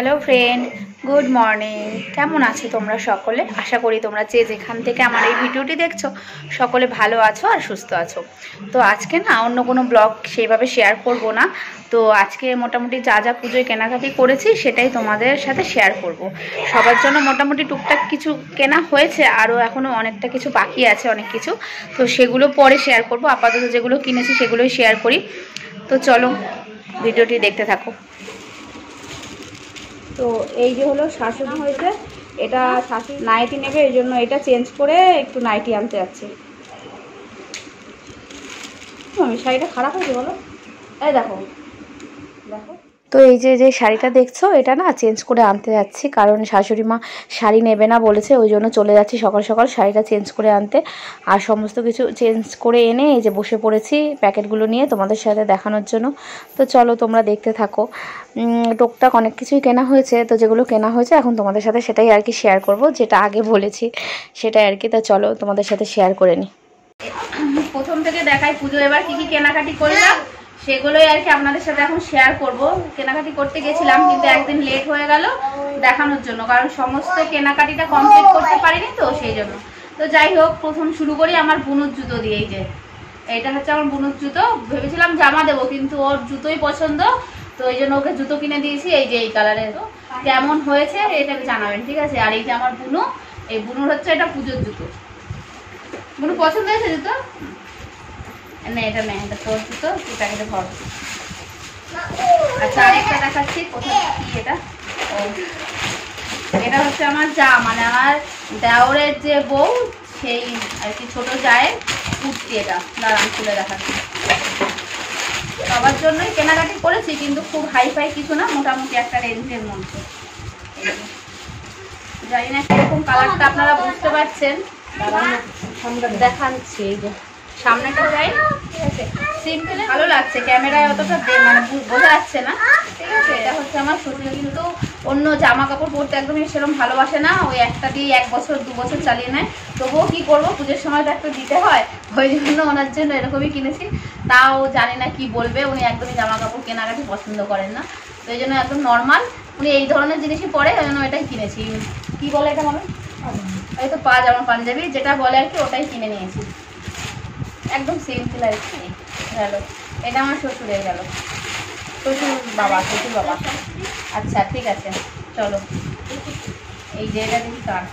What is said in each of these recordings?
Hello friend, good morning. কেমন আছো তোমরা সকলে? আশা করি তোমরা যে যেখান থেকে আমার এই ভিডিওটি দেখছো সকলে ভালো আছো আর সুস্থ আছো। তো আজকে না অন্য কোনো ব্লগ সেইভাবে শেয়ার করব না। তো আজকে মোটামুটি যা যা পুজোয় কেনাকাটি করেছি সেটাই তোমাদের সাথে শেয়ার করব। সবার জন্য মোটামুটি টুকটাক কিছু কেনা হয়েছে, আরও এখনও অনেকটা কিছু বাকি আছে, অনেক কিছু। তো সেগুলো পরে শেয়ার করব। আপাতত যেগুলো কিনেছি সেগুলোই শেয়ার করি। তো চলো ভিডিওটি দেখতে থাকো। তো এই যে হলো শাশুড়ি হয়েছে, এটা শাশুড়ি নাইটি নেবে, এই জন্য এটা চেঞ্জ করে একটু নাইটি আনতে যাচ্ছি। আমি শাড়িটা খারাপ হয়েছে বলো? এই দেখো দেখো। তো এই যে শাড়িটা দেখছো, এটা না চেঞ্জ করে আনতে যাচ্ছি, কারণ শাশুড়ি মা শাড়ি নেবে না বলেছে, ওই জন্য চলে যাচ্ছি সকাল সকাল শাড়িটা চেঞ্জ করে আনতে। আর সমস্ত কিছু চেঞ্জ করে এনে এই যে বসে পড়েছি প্যাকেটগুলো নিয়ে তোমাদের সাথে দেখানোর জন্য। তো চলো তোমরা দেখতে থাকো। টুকটাক অনেক কিছুই কেনা হয়েছে, তো যেগুলো কেনা হয়েছে এখন তোমাদের সাথে সেটাই আর কি শেয়ার করব, যেটা আগে বলেছি সেটাই আর কি। তা চলো তোমাদের সাথে শেয়ার করে নিই। প্রথম থেকে দেখাই পুজো এবার কি কি কেনাকাটি করলাম সেগুলোই আর কি আপনাদের সাথে এখন শেয়ার করব। কেনাকাটি করতে গেছিলাম কিন্তু একদিন লেট হয়ে গেল দেখানোর জন্য, কারণ সমস্ত কেনাকাটিটা কমপ্লিট করতে পারিনি, তো সেই জন্য। তো যাই হোক, প্রথম শুরু করি আমার বুনুর জুতো দিয়ে। এই যে এইটা হচ্ছে আমার বুনুর জুতো। ভেবেছিলাম জামা দেবো, কিন্তু ওর জুতোই পছন্দ, তো এই জন্য ওকে জুতো কিনে দিয়েছি। এই যে এই কালারের, কেমন হয়েছে এটা জানাবেন, ঠিক আছে? আর এই যে আমার বুনু, এই বুনুর হচ্ছে এটা পুজোর জুতো। বুনু পছন্দ হয়েছে জুতো? না এটা নেই, এটা তোর জুতো, তুই প্যাকেটে ভর। আচ্ছা আরেকটা দেখাচ্ছি। কোথায় কি এটা? ও এটা হচ্ছে আমার যা, মানে আমার দেওরের যে বউ, সেই আর কি ছোট জায়ের কুর্তি। এটা দাঁড়ান খুলে দেখাচ্ছি। সবার জন্যই কেনাকাটি করেছি, কিন্তু খুব হাইফাই কিছু না, মোটামুটি একটা রেঞ্জের মধ্যে। জানি না কিরকম কালারটা আপনারা বুঝতে পারছেন, দেখাচ্ছি। এই যে সামনেটা যাই, ঠিক আছে? সিম্পল ভালো লাগছে, ক্যামেরায় অতটা মানে বোঝা যাচ্ছে না, ঠিক আছে? এটা হচ্ছে আমার শ্বশুর, কিন্তু অন্য জামা কাপড় পরতে একদমই সেরকম ভালোবাসে না, ওই একটা দিয়ে 1 বছর 2 বছর চালিয়ে নেয়। তবুও কি করবো, পুজোর সময় তো একটা দিতে হয়, ওই জন্য ওনার জন্য এরকমই কিনেছি। তাও জানি না কি বলবে, উনি একদমই জামা কাপড় কেনাকাটি পছন্দ করেন না, তো এই জন্য একদম নর্মাল উনি এই ধরনের জিনিসই পরে, ওই জন্য এটাই কিনেছি। কি বলে এটা বলো? এই তো পাজামা পাঞ্জাবি যেটা বলে আর কি, ওটাই কিনে নিয়েছি। একদম সিম্পল আর কি। গেল এটা আমার শ্বশুরের, গেল শ্বশুর বাবা। আচ্ছা ঠিক আছে চলো। এই যে এটা দেখি কার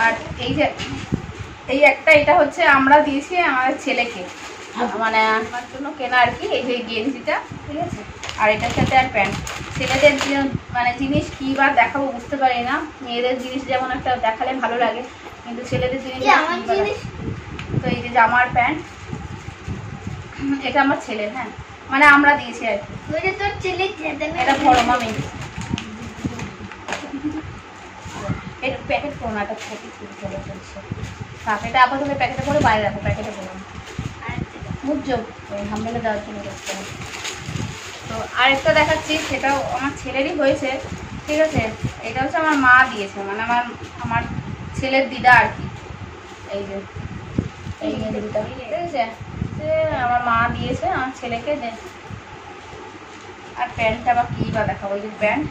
আর এই যে এই একটা, এটা হচ্ছে আমরা দিয়েছি আমাদের ছেলেকে, মানে আমার জন্য কেনা আর কি। এই যে গেঞ্জিটা, ঠিক আছে? আর এটার সাথে আর প্যান্ট। ছেলেদের মানে জিনিস কি বা দেখাবো বুঝতে পারি না। মেয়েদের জিনিস যেমন একটা দেখালে ভালো লাগে, কিন্তু ছেলেদের জিনিস। তো এই যে জামার প্যান্ট, এটা আমার ছেলের, হ্যাঁ মানে আমরা দিয়েছি আর কি। এটা বড় মামি, এটা প্যাকেট করো না, এটা প্যাকেট চলে চলছে। এটা আপাতত প্যাকেটে করে বাইরে রাখো, প্যাকেটে করো বুঝছো, ওই হামলে দেওয়ার জন্য করতে হবে। তো আরেকটা দেখাচ্ছি, সেটাও আমার ছেলেরই হয়েছে, ঠিক আছে? এটা হচ্ছে আমার মা দিয়েছে, মানে আমার ছেলের দিদা আর কি। এই যে এই দিদা, ঠিক আছে? আমার মা দিয়েছে আমার ছেলেকে। যে আর প্যান্টটা বা কি বা দেখাবো, এই যে প্যান্ট।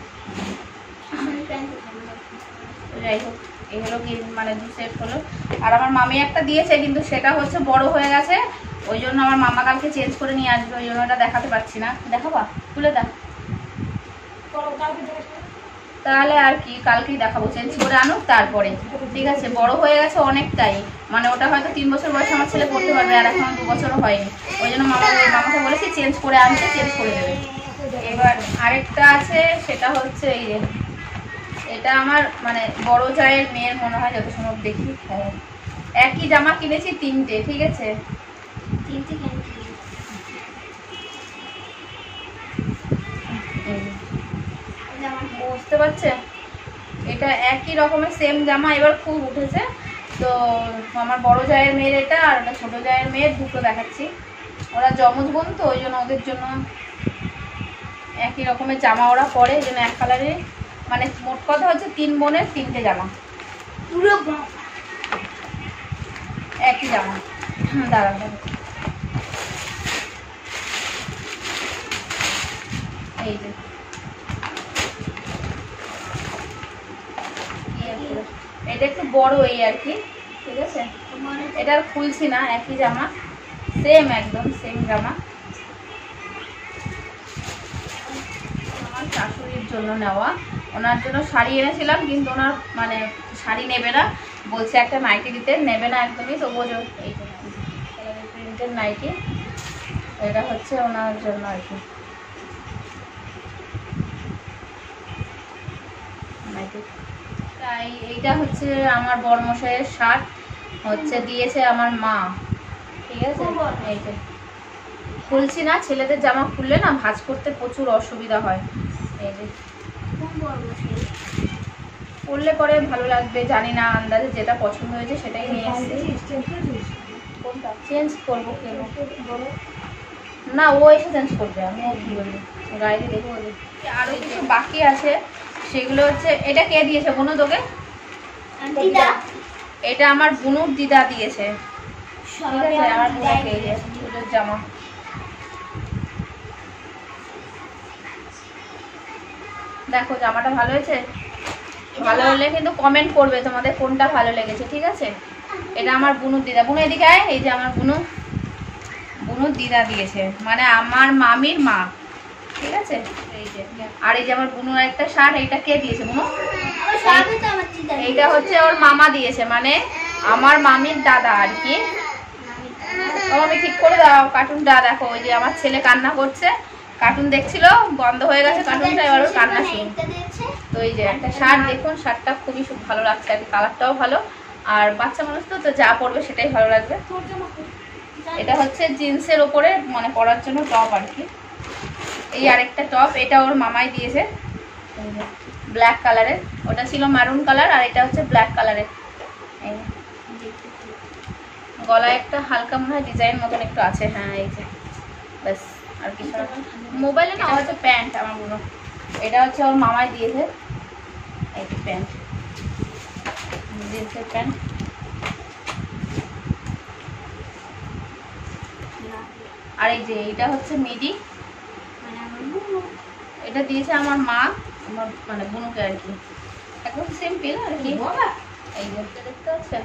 যাই হোক, এই হলো কি মানে 2 সেট হলো। আর আমার মামি একটা দিয়েছে, কিন্তু সেটা হচ্ছে বড় হয়ে গেছে, ওই জন্য আমার মামা কালকে চেঞ্জ করে নিয়ে আসবে, ওই জন্য এটা দেখাতে পারছি না। দেখাবা? খুলে দেখ তাহলে আর কি, কালকেই দেখাবো, চেঞ্জ করে আনুক তারপরে, ঠিক আছে? বড় হয়ে গেছে অনেকটাই, মানে ওটা হয়তো 3 বছর বয়সে আমার ছেলে পড়তে পারবে, আর এখন 2 বছরও হয়নি, ওই জন্য মামাকে বলেছি চেঞ্জ করে আনতে, চেঞ্জ করে দেবে। এবার আরেকটা আছে, সেটা হচ্ছে এই যে এটা আমার মানে বড় জায়ের মেয়ের, মনে হয় যত সম্ভব দেখি। হ্যাঁ, একই জামা কিনেছি 3টে, ঠিক আছে? 3টে বুঝতে পারছে, এটা একই রকমের সেম জামা, এবার খুব উঠেছে। তো আমার বড় জায়ের মেয়ের এটা, আর ওটা ছোট জায়ের মেয়ের, দুটো দেখাচ্ছি। ওরা যমজ বোন, তো ওই জন্য ওদের জন্য একই রকমের জামা ওরা পরে, এই জন্য এক কালারের, মানে মোট কথা হচ্ছে 3 বোনের 3টে জামা, পুরো একই জামা। দাঁড়ান এই যে এটা একটু বড় এই আর কি, ঠিক আছে। এটা আর খুলছি না, একই জামা, সেম একদম সেম জামা। আমার শাশুড়ির জন্য নেওয়া, ওনার জন্য শাড়ি এনেছিলাম কিন্তু ওনার মানে শাড়ি নেবে না, বলছে একটা নাইটি দিতে, নেবে না একদমই। তবুও এই যে প্রিন্টের নাইটি, এটা হচ্ছে ওনার জন্য আর কি নাইটি। তাই এইটা হচ্ছে আমার বড়মশাইয়ের শার্ট, হচ্ছে দিয়েছে আমার মা, ঠিক আছে। এই যে খুলছি না, ছেলেদের জামা খুললে না ভাঁজ করতে প্রচুর অসুবিধা হয়। এই যে পরলে পরে ভালো লাগবে জানি না, আন্দাজে যেটা পছন্দ হয়েছে সেটাই নিয়ে এসেছি। কোনটা চেঞ্জ করবো কেন না, ও এসে চেঞ্জ করবে, আমি কি বলবো, গাড়ি দেখে বলি। আরো কিছু বাকি আছে, সেগুলো হচ্ছে, এটা কে দিয়েছে বুনু তোকে? এটা আমার বুনুর দিদা দিয়েছে, ঠিক আছে। আমার বুনুকে পুজোর জামা। দেখো জামাটা ভালো হয়েছে, ভালো হলে কিন্তু কমেন্ট করবে তোমাদের কোনটা ভালো লেগেছে, ঠিক আছে। এটা আমার বুনুর দিদা, বুনু এদিকে আয়, এই যে আমার বুনুর দিদা দিয়েছে, মানে আমার মামির মা, ঠিক আছে। এই যে, আর এই যে আমার বুনুর একটা শার্ট, এইটা কে দিয়েছে বুনু? এইটা হচ্ছে ওর মামা দিয়েছে, মানে আমার মামির দাদা আর কি। আমি ঠিক করে দাও কার্টুনটা, দেখো ওই যে আমার ছেলে কান্না করছে, কার্টুন দেখছিল, বন্ধ হয়ে গেছে কার্টুনটা, এবার ওর কান্না শুনি। তো এই যে একটা শার্ট, দেখুন শার্টটা খুবই ভালো লাগছে আর কি, কালারটাও ভালো, আর বাচ্চা মানুষ তো যা পরবে সেটাই ভালো লাগবে। এটা হচ্ছে জিন্সের ওপরে মানে পরার জন্য টপ আর কি। এই আরেকটা টপ, এটা ওর মামাই দিয়েছে, ব্ল্যাক কালারের, ওটা ছিল মারুন কালার, আর এটা হচ্ছে ব্ল্যাক কালারের। গলায় একটা হালকা মনে হয় ডিজাইন মতন একটু আছে, হ্যাঁ এই যে, ব্যাস আর কিছু না। মোবাইলে না হচ্ছে প্যান্ট আমার গুলো, এটা হচ্ছে ওর মামাই দিয়েছে, এই যে প্যান্ট, জিন্সের প্যান্ট। আর এই যে এইটা হচ্ছে মিডি, এটা দিয়েছে আমার মা, আমার মানে বুনুকে আর কি, একদম সিম্পল আর কি। এই যে দেখতে পাচ্ছেন,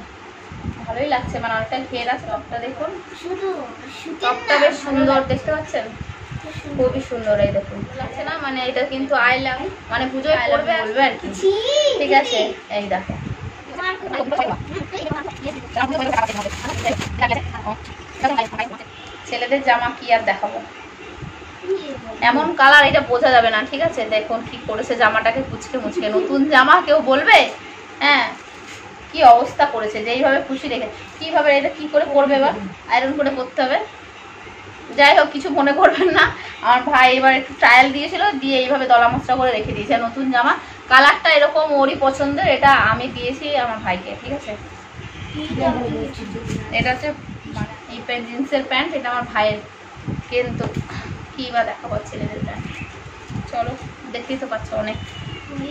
ভালোই লাগছে, মানে অনেকটা ঘের আছে টপটা, দেখুন টপটা বেশ সুন্দর, দেখতে পাচ্ছেন খুবই সুন্দর। এই দেখুন লাগছে না, মানে এটা কিন্তু মানে পুজোয় পড়বে বলবে আর কি, ঠিক আছে। এই দেখো ছেলেদের জামা কি আর দেখাবো, এমন কালার, এটা বোঝা যাবে না, ঠিক আছে। দেখুন কি করেছে জামাটাকে, কুচকে মুচকে, নতুন জামা কেউ বলবে, হ্যাঁ কি অবস্থা করেছে, যেইভাবে খুশি রেখে, কিভাবে এটা কি করে পরবে, এবার আয়রন করে পরতে হবে। যাই হোক কিছু মনে করবেন না, আমার ভাই এবার একটু ট্রায়াল দিয়েছিল, দিয়ে এইভাবে দলা মশলা করে রেখে দিয়েছে নতুন জামা, কালারটা এরকম ওরই পছন্দের, এটা আমি দিয়েছি আমার ভাইকে, ঠিক আছে। এটা হচ্ছে মানে এই জিন্সের প্যান্ট, এটা আমার ভাইয়ের, কিন্তু কি বা দেখাবো ছেলেদের প্যান্ট। চলো দেখতেই তো পাচ্ছ, অনেক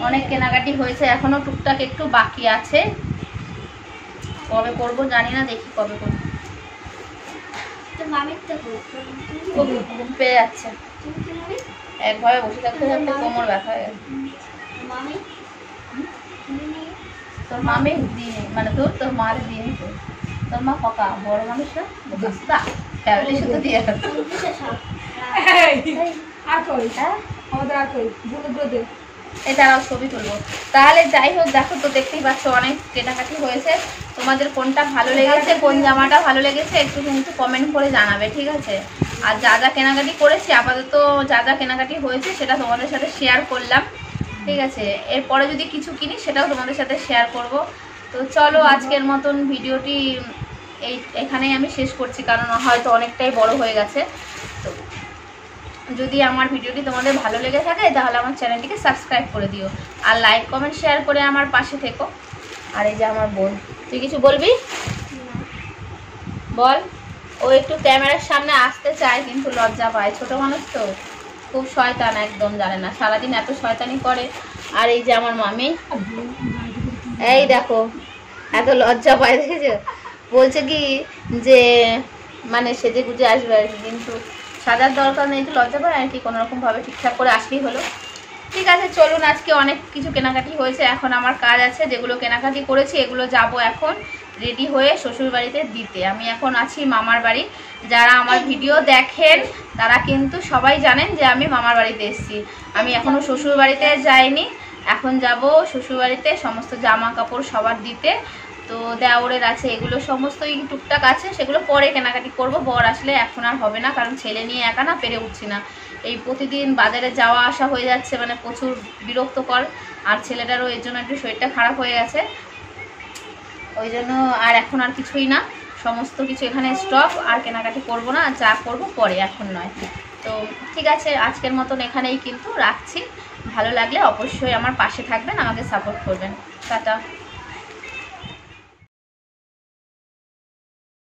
অনেক কেনাকাটি হয়েছে, এখনো টুকটাক একটু বাকি আছে, কবে করবো জানি না, দেখি কবে করবো। ঘুম পেয়ে যাচ্ছে, একভাবে বসে থাকতে থাকতে কোমর ব্যথা হয়ে গেছে। তোর মামি দিনে মানে তোর মার দিনে, তোর মা পকা বড় মানুষ ফ্যামিলি শুধু দিয়ে এটাও ছবি তুলবো। তাহলে যাই হোক, দেখো তো দেখতেই পাচ্ছ অনেক কেনাকাটি হয়েছে, তোমাদের কোনটা ভালো লেগেছে, কোন জামাটা ভালো লেগেছে একটু কিন্তু কমেন্ট করে জানাবে, ঠিক আছে। আর যা যা কেনাকাটি করেছি, আপাতত যা যা কেনাকাটি হয়েছে সেটা তোমাদের সাথে শেয়ার করলাম, ঠিক আছে। এরপরে যদি কিছু কিনি সেটাও তোমাদের সাথে শেয়ার করব। তো চলো আজকের মতন ভিডিওটি এখানেই আমি শেষ করছি, কারণ হয়তো অনেকটাই বড় হয়ে গেছে। তো যদি আমার ভিডিওটি তোমাদের ভালো লেগে থাকে তাহলে আমার চ্যানেলটিকে সাবস্ক্রাইব করে দিও, আর লাইক কমেন্ট শেয়ার করে আমার পাশে থেকো। আর এই যে আমার বোন, তুই কিছু বলবি বল। ও একটু ক্যামেরার সামনে আসতে চায় কিন্তু লজ্জা পায়, ছোট মানুষ তো, খুব শয়তান, একদম জানে না, সারাদিন এত শয়তানি করে। আর এই যে আমার মামি, এই দেখো এত লজ্জা পায়, দেখেছো, বলছে কি যে মানে সেজে গুজে আসবে আর কি, কিন্তু সাজার দরকার নেই, তো লজ্জা পায় আর কি, কোনোরকমভাবে ঠিকঠাক করে আসলেই হলো। ঠিক আছে চলুন, আজকে অনেক কিছু কেনাকাটি হয়েছে, এখন আমার কাজ আছে, যেগুলো কেনাকাটি করেছি এগুলো যাব এখন রেডি হয়ে শ্বশুর বাড়িতে দিতে। আমি এখন আছি মামার বাড়ি। যারা আমার ভিডিও দেখেন তারা কিন্তু সবাই জানেন যে আমি মামার বাড়িতে এসেছি। আমি এখনও শ্বশুর বাড়িতে যাইনি, এখন যাব শ্বশুর বাড়িতে সমস্ত জামা কাপড় সবার দিতে। তো দেওরের আছে, এগুলো সমস্তই টুকটাক আছে, সেগুলো পরে কেনাকাটি করব, বর আসলে এখন আর হবে না, কারণ ছেলে নিয়ে একা না পেরে উঠছি না। এই প্রতিদিন বাজারে যাওয়া আসা হয়ে যাচ্ছে, মানে প্রচুর বিরক্তকর। আর ছেলেটারও এর জন্য একটু শরীরটা খারাপ হয়ে গেছে, ওই জন্য আর এখন আর কিছুই না, সমস্ত কিছু এখানে স্টপ, আর কেনাকাটি করব না, যা করব পরে, এখন নয়। তো ঠিক আছে, আজকের মতন এখানেই কিন্তু রাখছি। ভালো লাগলে অবশ্যই আমার পাশে থাকবেন, আমাকে সাপোর্ট করবেন। টাটা।